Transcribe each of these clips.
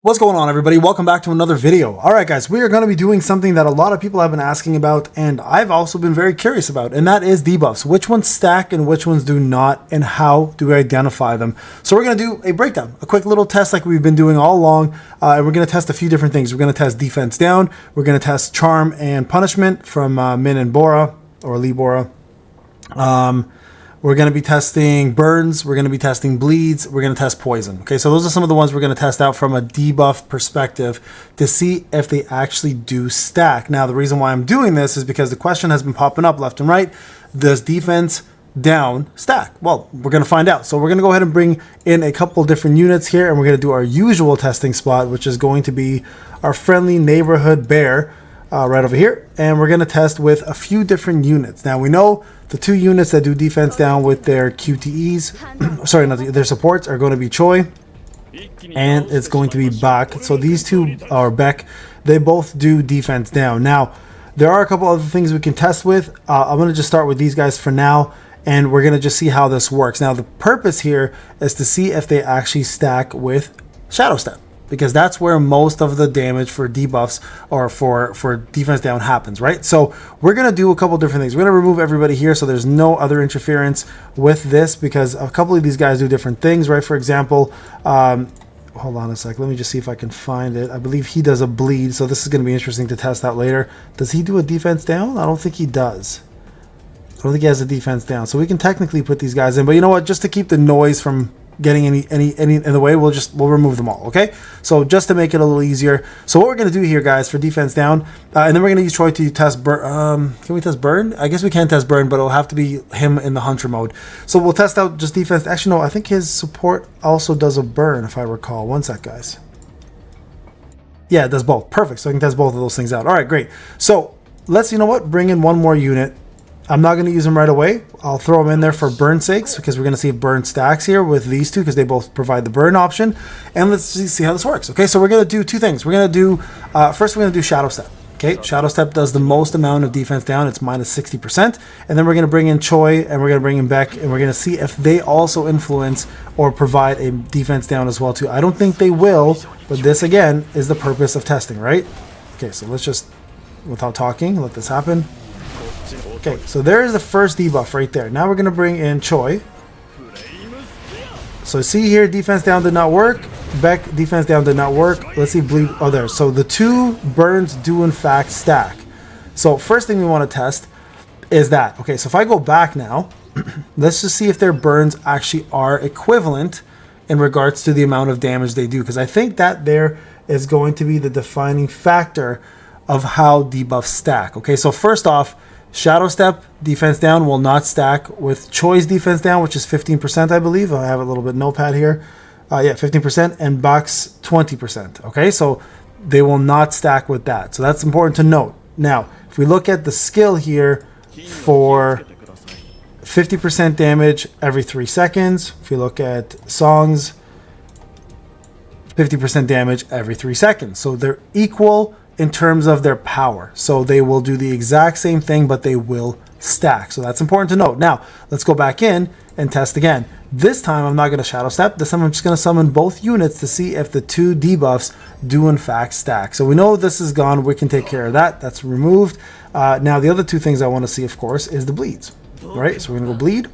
What's going on, everybody? Welcome back to another video. All right, guys, we are going to be doing something that a lot of people have been asking about, and I've also been very curious about, and that is debuffs. Which ones stack and which ones do not, and how do we identify them? So we're going to do a breakdown, a quick little test like we've been doing all along, and we're going to test a few different things. We're going to test defense down, we're going to test charm and punishment from Min and Bora, or Lee Bora. We're going to be testing burns, we're going to be testing bleeds, we're going to test poison. Okay, so those are some of the ones we're going to test out from a debuff perspective to see if they actually do stack. Now, the reason why I'm doing this is because the question has been popping up left and right. Does defense down stack? Well, we're going to find out. So we're going to go ahead and bring in a couple different units here, and we're going to do our usual testing spot, which is going to be our friendly neighborhood bear right over here. And we're going to test with a few different units. Now, we know the two units that do defense down with their QTEs, sorry, not their supports, are going to be Choi, and it's going to be Bak. So these two are Beck. They both do defense down. Now, there are a couple other things we can test with. I'm going to just start with these guys for now, and we're going to just see how this works. Now, the purpose here is to see if they actually stack with Shadow Step, because that's where most of the damage for debuffs or for defense down happens, right? So we're going to do a couple different things. We're going to remove everybody here so there's no other interference with this, because a couple of these guys do different things, right? For example, hold on a sec. Let me just see if I can find it. I believe he does a bleed, so this is going to be interesting to test out later. Does he do a defense down? I don't think he does. I don't think he has a defense down. So we can technically put these guys in, but you know what? Just to keep the noise from getting any in the way, we'll remove them all. Okay, so just to make it a little easier, so what we're going to do here, guys, for defense down, and then we're going to use Troy to test burn. Can we test burn? I guess we can test burn, but it'll have to be him in the hunter mode. So we'll test out just defense. Actually, no, I think his support also does a burn, if I recall. One sec, guys. Yeah, it does both. Perfect. So I can test both of those things out. All right, great. So let's, you know what, bring in one more unit. I'm not going to use them right away. I'll throw them in there for burn sakes, because we're going to see if burn stacks here with these two, because they both provide the burn option. And let's see how this works. Okay, so we're going to do two things. We're going to do, first we're going to do Shadow Step. Okay, Shadow Step does the most amount of defense down. It's minus 60%. And then we're going to bring in Choi, and we're going to bring in Beck, and we're going to see if they also influence or provide a defense down as well too. I don't think they will, but this again is the purpose of testing, right? Okay, so let's just, without talking, let this happen. Okay, so there is the first debuff right there. Now we're going to bring in Choi. So see here, defense down did not work. Beck, defense down did not work. Let's see bleed. Oh, there. So the two burns do in fact stack. So first thing we want to test is that. Okay, so if I go back now, let's just see if their burns actually are equivalent in regards to the amount of damage they do. Because I think that there is going to be the defining factor of how debuffs stack. Okay, so first off, Shadow Step defense down will not stack with Choi's defense down, which is 15%, I believe. I have a little bit notepad here. Yeah, 15%, and Bak's 20%. Okay, so they will not stack with that. So that's important to note. Now, if we look at the skill here for 50% damage every 3 seconds, if we look at songs, 50% damage every 3 seconds. So they're equal in terms of their power. So they will do the exact same thing, but they will stack. So that's important to note. Now, let's go back in and test again. This time, I'm not going to Shadow Step. This time, I'm just going to summon both units to see if the two debuffs do in fact stack. So we know this is gone. We can take care of that. That's removed. Now, the other two things I want to see, of course, is the bleeds. All right, so we're going to go bleed.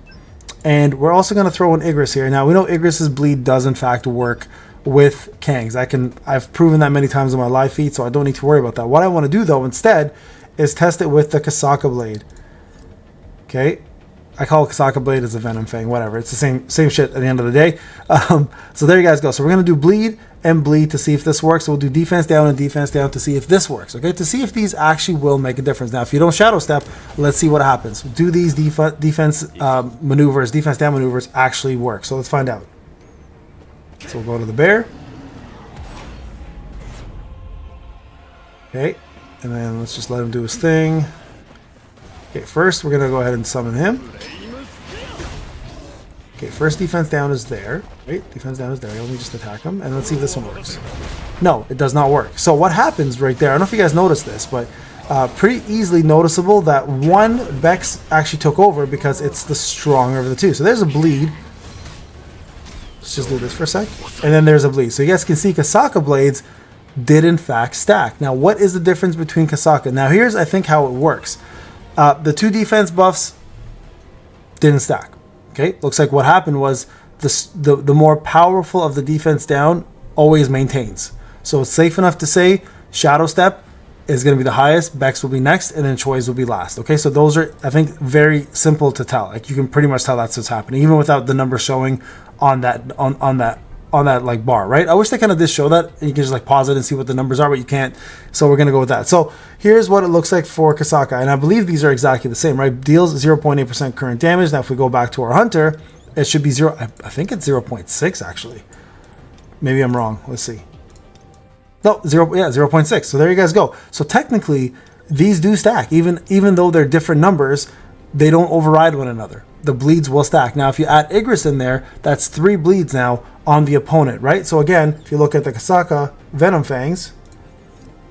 And we're also going to throw in Igris here. Now, we know Igris's bleed does in fact work with Kangs. I've proven that many times in my live feed, so I don't need to worry about that. What I want to do though instead is test it with the Kasaka Blade. Okay, I call it Kasaka Blade as a Venom Fang, whatever. It's the same shit at the end of the day. So there you guys go. So we're gonna do bleed and bleed to see if this works. So we'll do defense down and defense down to see if this works. Okay, to see if these actually will make a difference. Now, if you don't Shadow Step, let's see what happens. Do these defense maneuvers, defense down maneuvers actually work? So let's find out. So we'll go to the bear. Okay, and then let's just let him do his thing. Okay, first we're gonna go ahead and summon him. Okay, first defense down is there. Right, defense down is there. Let me just attack him, and let's see if this one works. No, it does not work. So what happens right there? I don't know if you guys noticed this, but pretty easily noticeable that one Bex actually took over because it's the stronger of the two. So there's a bleed. Let's just do this for a sec. And then there's a bleed. So you guys can see Kasaka blades did in fact stack. Now, what is the difference between Kasaka? Now, here's, I think, how it works. The 2 defense buffs didn't stack. Okay, looks like what happened was the more powerful of the defense down always maintains. So it's safe enough to say Shadow Step is going to be the highest, Bex will be next, and then Choi's will be last. Okay, so those are, I think, very simple to tell. Like, you can pretty much tell that's what's happening, even without the number showing on that like bar, right? I wish they kind of did show that. You can just like pause it and see what the numbers are, but you can't. So we're gonna go with that. So here's what it looks like for Kasaka, and I believe these are exactly the same, right? Deals 0.8% current damage. Now, if we go back to our Hunter, it should be zero. I think it's 0.6 actually. Maybe I'm wrong. Let's see. No, 0.6. So there you guys go. So technically, these do stack, even though they're different numbers. They don't override one another. The bleeds will stack. Now, if you add Igris in there, that's 3 bleeds now on the opponent, right? So again, if you look at the Kasaka Venom Fangs,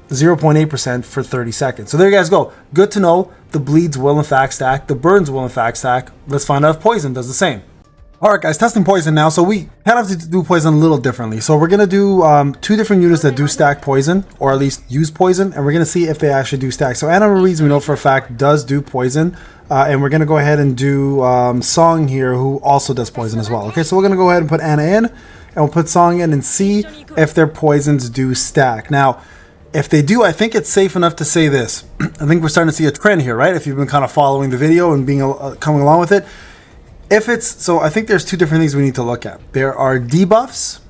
0.8% for 30 seconds. So there you guys go. Good to know. The bleeds will in fact stack. The burns will in fact stack. Let's find out if poison does the same. All right, guys, testing poison now. So we kind of have to do poison a little differently. So we're going to do 2 different units that do stack poison, or at least use poison, and we're going to see if they actually do stack. So Anna Ruiz, we know for a fact, does do poison, and we're going to go ahead and do Song here, who also does poison as well. Okay, so we're going to go ahead and put Anna in, and we'll put Song in and see if their poisons do stack. Now, if they do, I think it's safe enough to say this. I think we're starting to see a trend here, right? If you've been kind of following the video and being coming along with it. If it's, so I think there's 2 different things we need to look at. There are debuffs,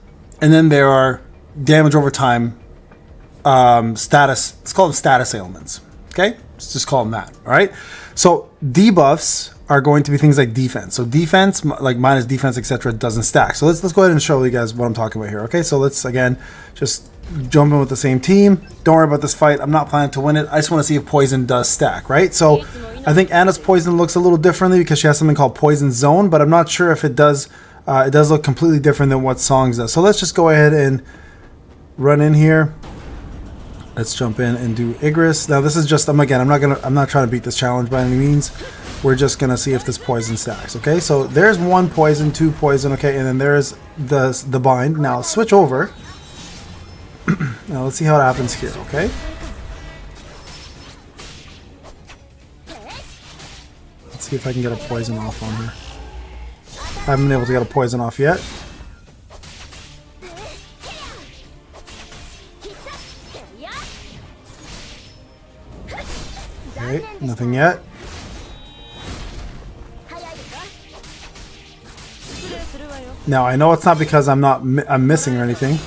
and then there are damage over time status. Let's call them status ailments. Okay, let's just call them that. All right. So debuffs are going to be things like defense. So defense, like minus defense, etc., doesn't stack. So let's go ahead and show you guys what I'm talking about here. Okay, so let's again just jump in with the same team. Don't worry about this fight. I'm not planning to win it. I just want to see if poison does stack, right? So I think Anna's poison looks a little differently because she has something called Poison Zone, but I'm not sure if it does. It does look completely different than what Songs does. So let's just go ahead and run in here. Let's jump in and do Igris. Now this is just, I'm not trying to beat this challenge by any means. We're just gonna see if this poison stacks. Okay, so there's 1 poison, 2 poison. Okay, and then there's the bind. Now switch over. Now let's see how it happens here. Okay. Let's see if I can get a poison off on her. I haven't been able to get a poison off yet. Okay, nothing yet. Now I know it's not because I'm missing or anything.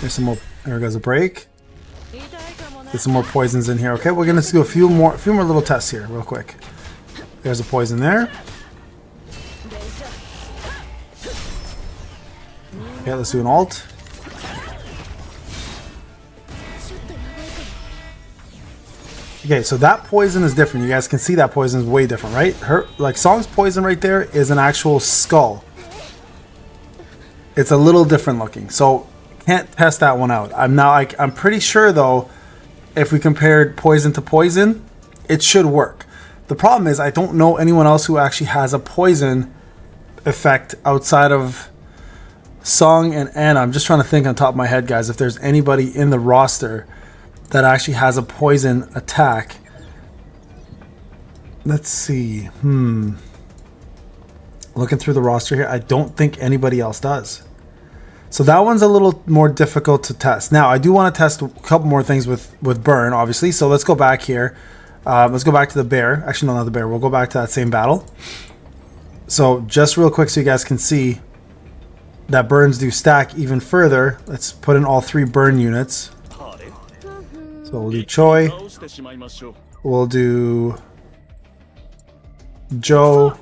There's some more. There goes a break. Get some more poisons in here. Okay, we're gonna do a few more little tests here, real quick. There's a poison there. Okay, let's do an alt. Okay, so that poison is different. You guys can see that poison is way different, right? Her, like Song's poison right there is an actual skull. It's a little different looking, so can't test that one out. I'm pretty sure though, if we compared poison to poison, it should work. The problem is I don't know anyone else who actually has a poison effect outside of Song and Anna. I'm just trying to think on top of my head, guys, if there's anybody in the roster that actually has a poison attack. Let's see. Looking through the roster here, I don't think anybody else does. So that one's a little more difficult to test. Now, I do want to test a couple more things with Burn, obviously. So let's go back here. Let's go back to the bear. Actually, no, not the bear. We'll go back to that same battle. So just real quick so you guys can see that burns do stack even further. Let's put in all 3 burn units. So we'll do Choi. We'll do Joe.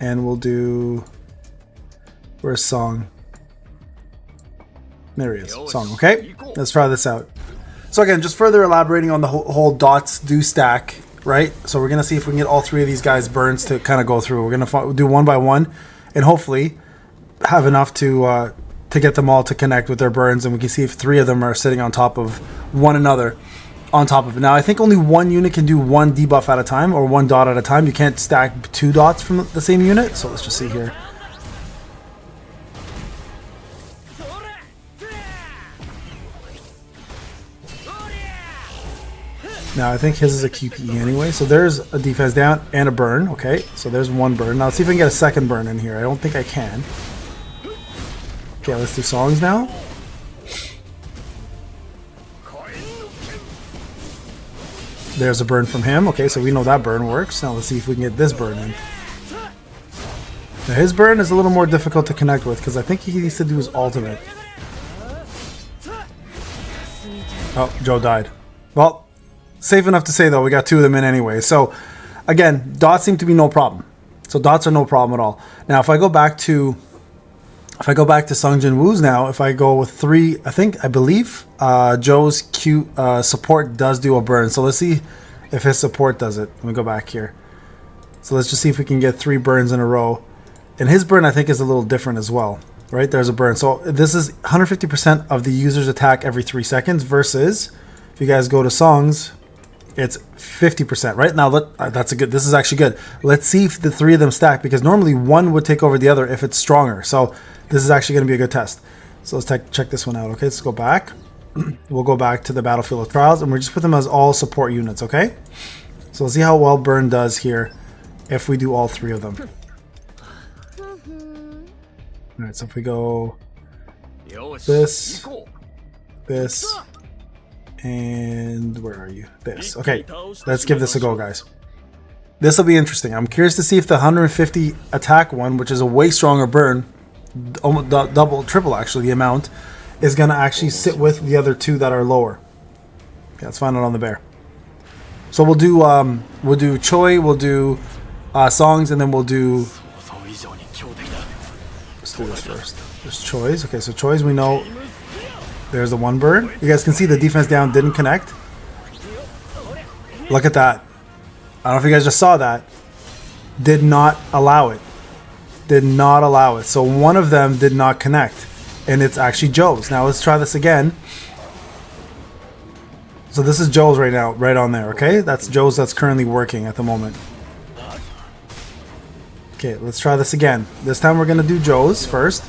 And we'll do... Where's Song? There he is. Song, okay? Let's try this out. So again, just further elaborating on the whole dots do stack, right? So we're going to see if we can get all 3 of these guys burns to kind of go through. We're going to do one by one and hopefully have enough to get them all to connect with their burns, and we can see if 3 of them are sitting on top of one another on top of it. Now I think only one unit can do one debuff at a time, or one dot at a time. You can't stack 2 dots from the same unit. So let's just see here. Now I think his is a QTE anyway. So there's a defense down and a burn. Okay, so there's one burn. Now let's see if I can get a second burn in here. I don't think I can. Okay, let's do songs now. There's a burn from him. Okay, so we know that burn works. Now let's see if we can get this burn in. Now his burn is a little more difficult to connect with because I think he needs to do his ultimate. Oh, Joe died. Well, safe enough to say though, we got 2 of them in anyway. So again, dots seem to be no problem. So dots are no problem at all. Now if I go back to Sung Jin Woo's now, if I go with 3, I believe Joe's Q support does do a burn. So let's see if his support does it. Let me go back here. So let's just see if we can get 3 burns in a row. And his burn I think is a little different as well. Right, there's a burn. So this is 150% of the user's attack every 3 seconds versus if you guys go to songs, it's 50%. Right now, that's a good. This is actually good. Let's see if the 3 of them stack because normally one would take over the other if it's stronger. So this is actually going to be a good test. So let's check this one out. Okay, let's go back. We'll go back to the Battlefield of Trials and we'll just put them as all support units. Okay, so let's see how well burn does here if we do all 3 of them. All right, so if we go this, and where are you? This. Okay, let's give this a go, guys. This will be interesting. I'm curious to see if the 150 attack one, which is a way stronger burn, almost double, triple actually the amount, is going to actually sit with the other 2 that are lower. Okay, let's find out on the bear. So we'll do Choi, we'll do songs, and then we'll do. Let's do this first. There's Choi's. Okay, so Choi's we know. There's the 1 burn. You guys can see the defense down didn't connect. Look at that. I don't know if you guys just saw that. Did not allow it. Did not allow it. So one of them did not connect. And it's actually Joe's. Now let's try this again. So this is Joe's right now, right on there, okay? That's Joe's that's currently working at the moment. Okay, let's try this again. This time we're going to do Joe's first.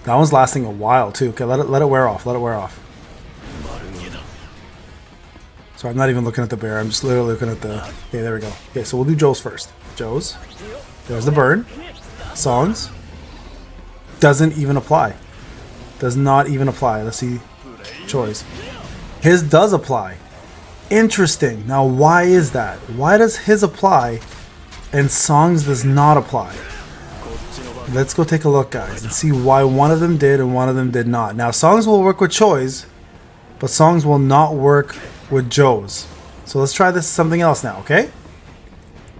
That one's lasting a while too. Okay, let it wear off. Let it wear off. So I'm not even looking at the bear. I'm just literally looking at the... Okay, there we go. Okay, so we'll do Joe's first. Joe's. There's the burn. Songs. Doesn't even apply. Does not even apply. Let's see. Choice. His does apply. Interesting. Now, why is that? Why does his apply and songs does not apply? Let's go take a look, guys, and see why one of them did and one of them did not. Now, songs will work with Choi's, but songs will not work with Joe's. So let's try this something else now, okay?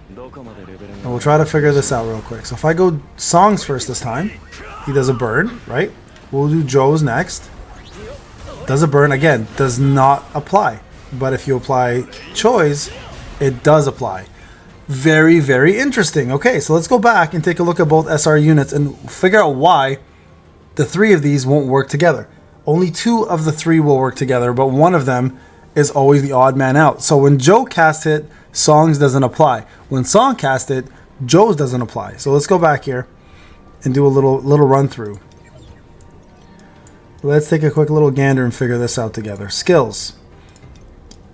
And we'll try to figure this out real quick. So if I go songs first this time, he does a burn, right? We'll do Joe's next. Does a burn, again, does not apply. But if you apply Choi's, it does apply. Very, very interesting. Okay, so let's go back and take a look at both SR units and figure out why the 3 of these won't work together. Only 2 of the 3 will work together, but one of them is always the odd man out. So when Joe casts it, songs doesn't apply. When song casts it, Joe's doesn't apply. So let's go back here and do a little run through. Let's take a quick little gander and figure this out together. Skills.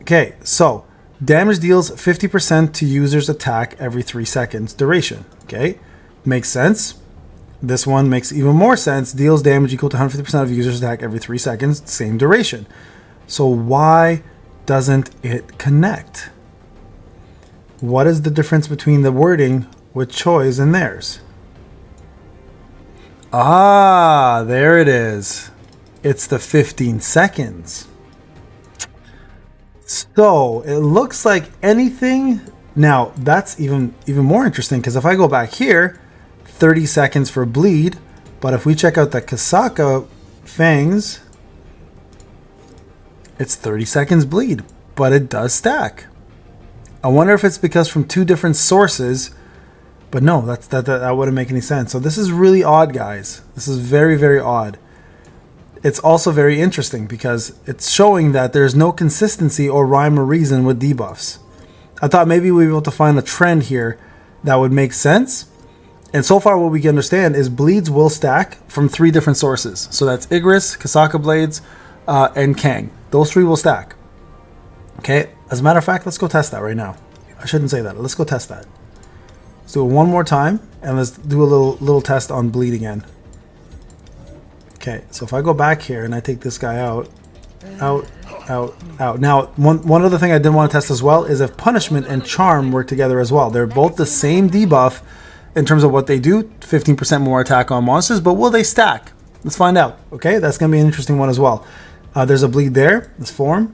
Okay, so damage deals 50% to user's attack every 3 seconds duration. Okay, makes sense. This one makes even more sense. Deals damage equal to 150% of user's attack every 3 seconds, same duration. So why doesn't it connect? What is the difference between the wording with Choi's and theirs? Ah, there it is. It's the 15 seconds. So it looks like anything. Now that's even more interesting because if I go back here, 30 seconds for bleed, but if we check out the Kasaka fangs, it's 30 seconds bleed, but it does stack. I wonder if it's because from 2 different sources, but no, that wouldn't make any sense. So this is really odd, guys. This is very, very odd. it's also very interesting because it's showing that there's no consistency or rhyme or reason with debuffs. I thought maybe we'd be able to find a trend here that would make sense. And so far what we can understand is bleeds will stack from 3 different sources. So that's Igris, Kasaka Blades, and Kang. Those 3 will stack. Okay, as a matter of fact, let's go test that right now. I shouldn't say that. Let's go test that. Let's do it one more time, and let's do a little test on bleed again. Okay, so if I go back here and I take this guy out. Now, one other thing I did want to test as well is if punishment and charm work together as well. They're both the same debuff in terms of what they do, 15% more attack on monsters, but will they stack? Let's find out. Okay, that's going to be an interesting one as well. There's a bleed there, this form,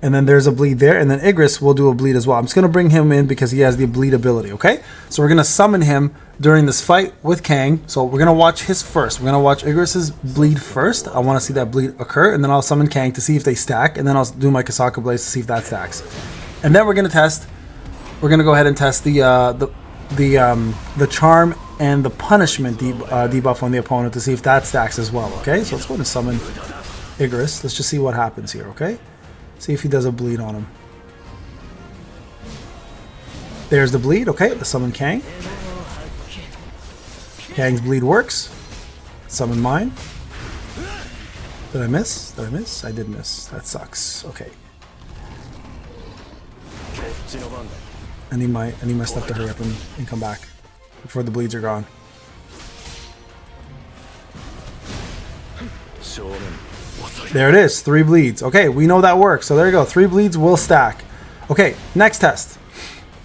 and then there's a bleed there, and then Igris will do a bleed as well. I'm just going to bring him in because he has the bleed ability, okay? So we're going to summon him during this fight with Kang. So we're going to watch his first. We're going to watch Igris's bleed first. I want to see that bleed occur, and then I'll summon Kang to see if they stack, and then I'll do my Kasaka Blaze to see if that stacks. And then we're going to test, we're going to go ahead and test the charm and the punishment debuff on the opponent to see if that stacks as well, okay? So let's go and summon Igris. Let's just see what happens here, okay? See if he does a bleed on him. There's the bleed, okay? Let's summon Kang. Kang's bleed works. Summon mine. Did I miss? Did I miss? I did miss. That sucks. Okay. I need my stuff to hurry up and come back before the bleeds are gone. There it is, 3 bleeds. Okay, we know that works. So there you go, 3 bleeds will stack. Okay, next test.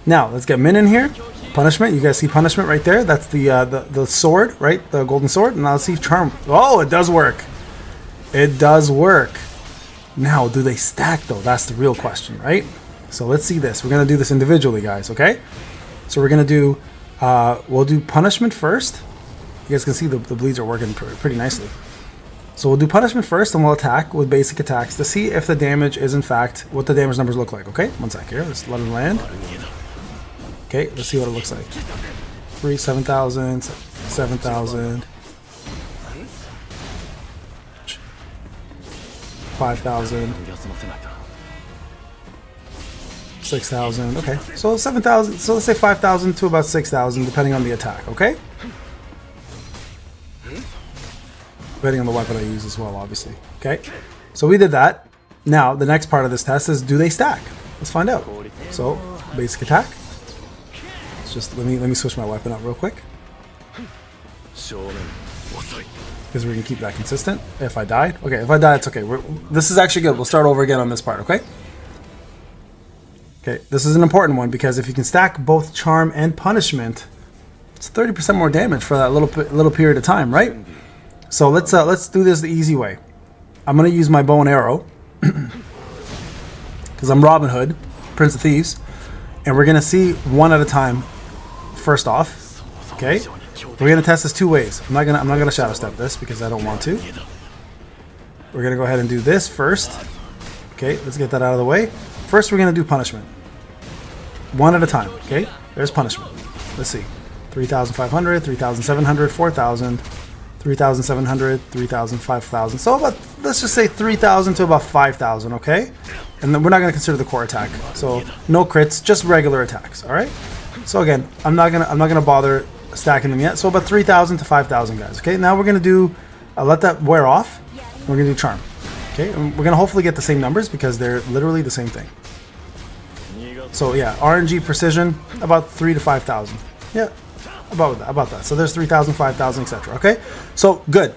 Now let's get Min in here. Punishment. You guys see punishment right there? That's the sword, right? The golden sword. And now let's see charm. Oh, it does work. It does work. Now, do they stack though? That's the real question, right? So let's see this. We're gonna do this individually, guys. Okay. So we're gonna do. We'll do punishment first. You guys can see the bleeds are working pretty nicely. So we'll do punishment first, and we'll attack with basic attacks to see if the damage is in fact what the damage numbers look like. Okay, one sec here. Let's let it land. Okay, let's see what it looks like. 3, 7,000, 7,000, 5,000, 6,000. Okay, so 7,000. So let's say 5,000 to about 6,000, depending on the attack. Okay. Depending on the weapon I use as well, obviously. Okay, so we did that. Now, the next part of this test is, do they stack? Let's find out. So, basic attack. Let's just, let me switch my weapon up real quick. Because we can keep that consistent. If I died. Okay, if I die, it's okay. This is actually good. We'll start over again on this part, okay? Okay, this is an important one because if you can stack both charm and punishment, it's 30% more damage for that little period of time, right? So let's do this the easy way. I'm gonna use my bow and arrow because I'm Robin Hood, Prince of Thieves, and we're gonna see one at a time. First off, okay, we're gonna test this 2 ways. I'm not gonna shadow step this because I don't want to. We're gonna go ahead and do this first. Okay, let's get that out of the way. First, we're gonna do punishment. One at a time. Okay, there's punishment. Let's see, 3,500, 3,700, 4,000. 3,700, 3,000, 5,000. So about, let's just say 3,000 to about 5,000, okay? And then we're not going to consider the core attack. So no crits, just regular attacks, all right? So again, I'm not gonna bother stacking them yet. So about 3,000 to 5,000 guys, okay? Now we're going to do, let that wear off. We're going to do charm, okay? And we're going to hopefully get the same numbers because they're literally the same thing. So yeah, RNG precision, about 3 to 5,000. Yeah. About that. So there's 3,000, 5,000, etc. Okay, so good.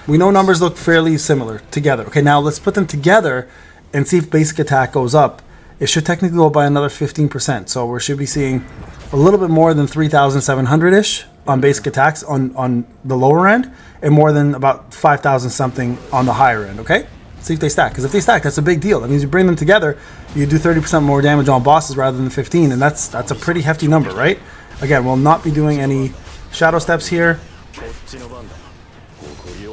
We know numbers look fairly similar together. Okay, now let's put them together and see if basic attack goes up. It should technically go by another 15%. So we should be seeing a little bit more than 3,700-ish on basic attacks on the lower end, and more than about 5,000 something on the higher end. Okay, see if they stack. Because if they stack, that's a big deal. That means you bring them together, you do 30% more damage on bosses rather than 15, and that's a pretty hefty number, right? Again, we'll not be doing any shadow steps here.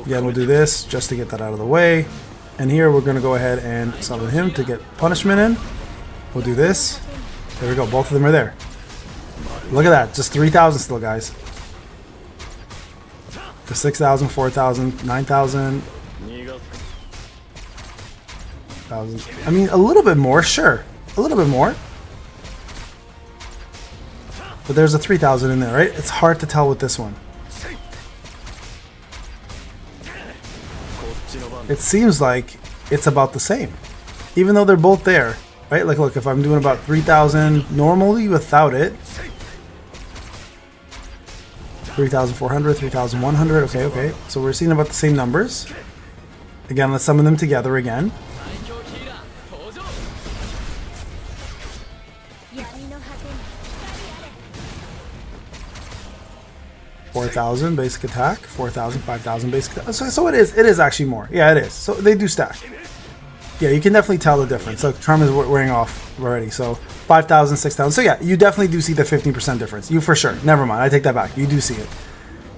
Again, we'll do this just to get that out of the way. And here we're going to go ahead and summon him to get punishment in. We'll do this. There we go. Both of them are there. Look at that. Just 3,000 still, guys. To 6,000, 4,000, 9,000, 1,000. I mean, a little bit more, sure. A little bit more. But there's a 3,000 in there, right? It's hard to tell with this one. It seems like it's about the same, even though they're both there, right? Like, look, if I'm doing about 3,000 normally without it, 3,400, 3,100, okay. So we're seeing about the same numbers. Again, let's summon them together again. 4,000 basic attack, 4,000, 5,000 basic attack. So it is actually more. Yeah, it is. So they do stack. Yeah, you can definitely tell the difference. Look, Charm is wearing off already. So 5,000, 6,000. So yeah, you definitely do see the 15% difference. You for sure. Never mind. I take that back. You do see it.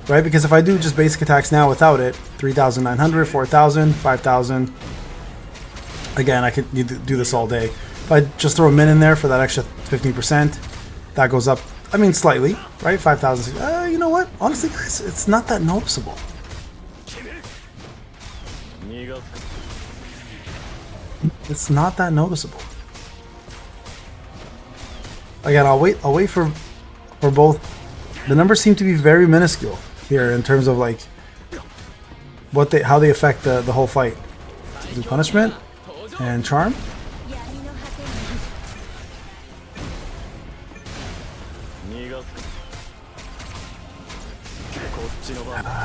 Right? Because if I do just basic attacks now without it, 3,900, 4,000, 5,000. Again, I could do this all day. If I just throw a min in there for that extra 15%, that goes up, I mean, slightly, right? 5,000. You know what? Honestly, guys, it's not that noticeable. It's not that noticeable. Again, I'll wait for both. The numbers seem to be very minuscule here in terms of like how they affect the whole fight. Do punishment and charm.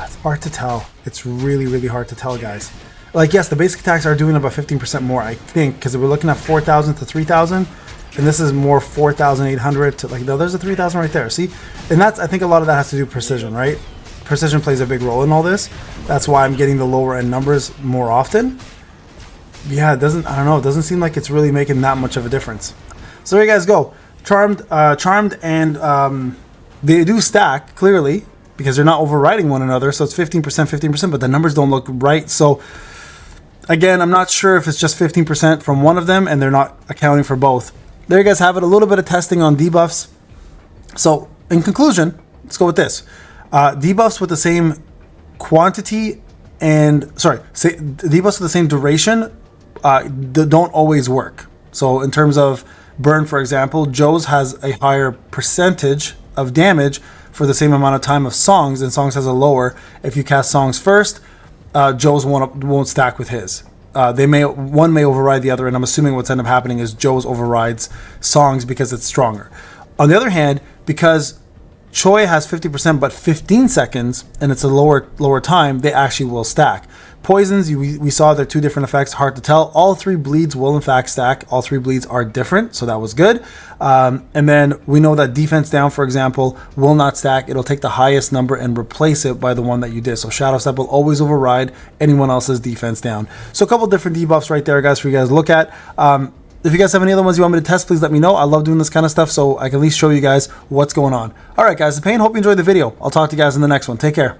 It's hard to tell. It's really hard to tell, guys. Like, yes, the basic attacks are doing about 15% more, I think, because we're looking at 4,000 to 3,000, and this is more 4,800 to, like, no, there's a 3,000 right there. See, and that's, I think a lot of that has to do with precision, right? Precision plays a big role in all this. That's why I'm getting the lower end numbers more often. Yeah, it doesn't, I don't know, it doesn't seem like it's really making that much of a difference. So there you guys go. Charmed and they do stack, clearly, because they're not overriding one another, so it's 15%, 15%, but the numbers don't look right. So again, I'm not sure if it's just 15% from one of them and they're not accounting for both. There you guys have it, a little bit of testing on debuffs. So in conclusion, let's go with this. Debuffs with the same quantity debuffs with the same duration don't always work. So in terms of burn, for example, Joe's has a higher percentage of damage for the same amount of time of songs, and songs has a lower. If you cast songs first, Joe's won't stack with his. One may override the other, and I'm assuming what's end up happening is Joe's overrides songs because it's stronger. On the other hand, because Choi has 50% but 15 seconds, and it's a lower time, they actually will stack. Poisons, we saw they're two different effects, hard to tell. All three bleeds will in fact stack. All three bleeds are different, so that was good. And then we know that defense down, for example, will not stack. It'll take the highest number and replace it by the one that you did. So Shadow Step will always override anyone else's defense down. So a couple different debuffs right there, guys, for you guys to look at. If you guys have any other ones you want me to test, please let me know. I love doing this kind of stuff, so I can at least show you guys what's going on. All right, guys, it's Payne. Hope you enjoyed the video. I'll talk to you guys in the next one. Take care.